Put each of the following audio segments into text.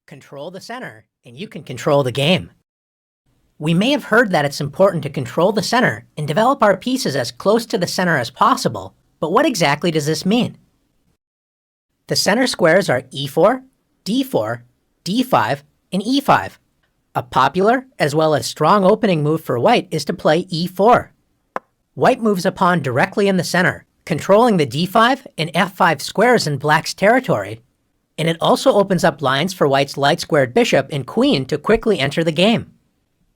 Control the center, and you can control the game. We may have heard that it's important to control the center and develop our pieces as close to the center as possible, but what exactly does this mean? The center squares are e4, d4, d5, and e5. A popular, as well as strong opening move for white is to play e4. White moves a pawn directly in the center, controlling the d5 and f5 squares in black's territory, and it also opens up lines for white's light-squared bishop and queen to quickly enter the game.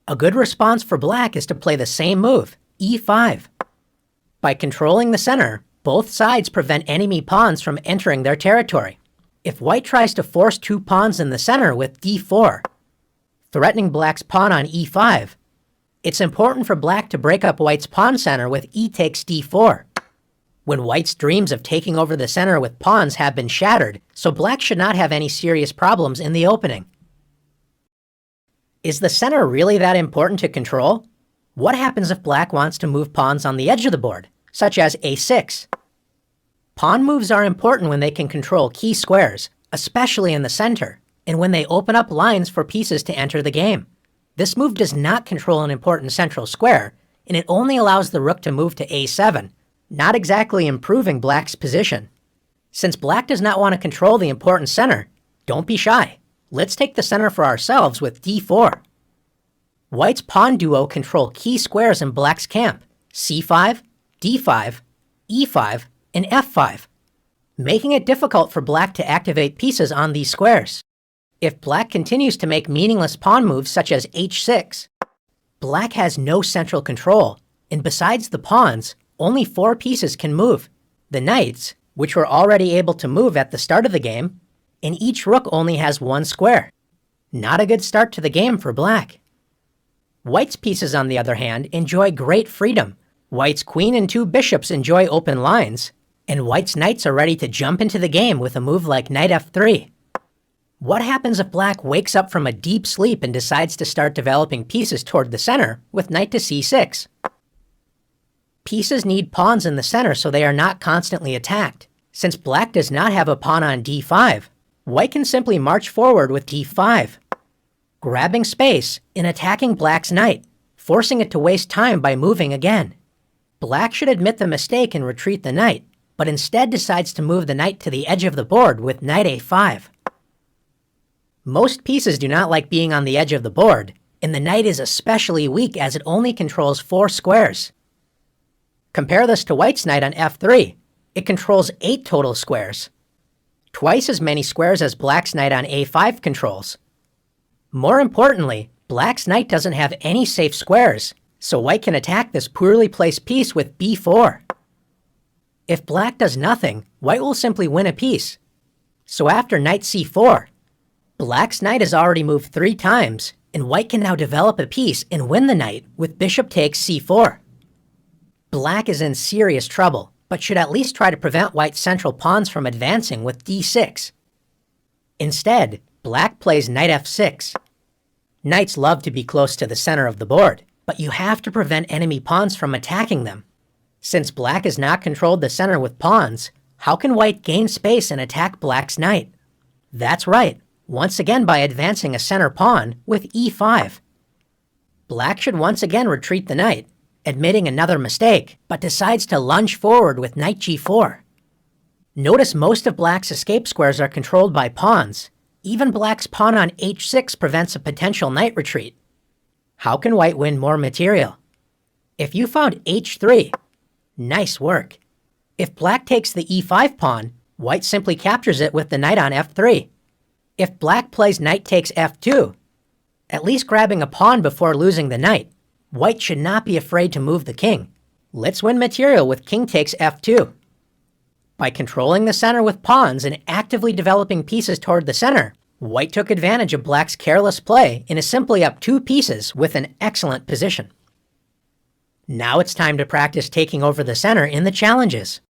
A good response for black is to play the same move, e5. By controlling the center, both sides prevent enemy pawns from entering their territory. If white tries to force two pawns in the center with d4, threatening black's pawn on e5, it's important for black to break up white's pawn center with e takes d4. When white's dreams of taking over the center with pawns have been shattered, so black should not have any serious problems in the opening. Is the center really that important to control? What happens if black wants to move pawns on the edge of the board, such as a6? Pawn moves are important when they can control key squares, especially in the center, and when they open up lines for pieces to enter the game. This move does not control an important central square, and it only allows the rook to move to a7, not exactly improving black's position. Since black does not want to control the important center, don't be shy. Let's take the center for ourselves with d4. White's pawn duo control key squares in black's camp, c5, d5, e5, and f5, making it difficult for black to activate pieces on these squares. If black continues to make meaningless pawn moves such as h6, black has no central control, and besides the pawns, only 4 pieces can move: the knights, which were already able to move at the start of the game, and each rook only has 1 square. Not a good start to the game for black. White's pieces, on the other hand, enjoy great freedom. White's queen and 2 bishops enjoy open lines, and white's knights are ready to jump into the game with a move like knight f3. What happens if black wakes up from a deep sleep and decides to start developing pieces toward the center with knight to c6? Pieces need pawns in the center so they are not constantly attacked. Since black does not have a pawn on d5, white can simply march forward with d5, grabbing space and attacking black's knight, forcing it to waste time by moving again. Black should admit the mistake and retreat the knight, but instead decides to move the knight to the edge of the board with knight a5. Most pieces do not like being on the edge of the board, and the knight is especially weak as it only controls 4 squares. Compare this to white's knight on f3. It controls 8 total squares, twice as many squares as black's knight on a5 controls. More importantly, black's knight doesn't have any safe squares, so white can attack this poorly placed piece with b4. If black does nothing, white will simply win a piece. So after knight c4, black's knight has already moved 3 times, and white can now develop a piece and win the knight with bishop takes c4. Black is in serious trouble, but should at least try to prevent white's central pawns from advancing with d6. Instead, black plays knight f6. Knights love to be close to the center of the board, but you have to prevent enemy pawns from attacking them. Since black has not controlled the center with pawns, how can white gain space and attack black's knight? That's right, once again by advancing a center pawn with e5. Black should once again retreat the knight, admitting another mistake, but decides to lunge forward with knight g4. Notice most of black's escape squares are controlled by pawns. Even black's pawn on h6 prevents a potential knight retreat. How can white win more material? If you found h3, nice work. If black takes the e5 pawn, white simply captures it with the knight on f3. If black plays knight takes f2, at least grabbing a pawn before losing the knight, white should not be afraid to move the king. Let's win material with king takes f2. By controlling the center with pawns and actively developing pieces toward the center, white took advantage of black's careless play and is simply up 2 pieces with an excellent position. Now it's time to practice taking over the center in the challenges.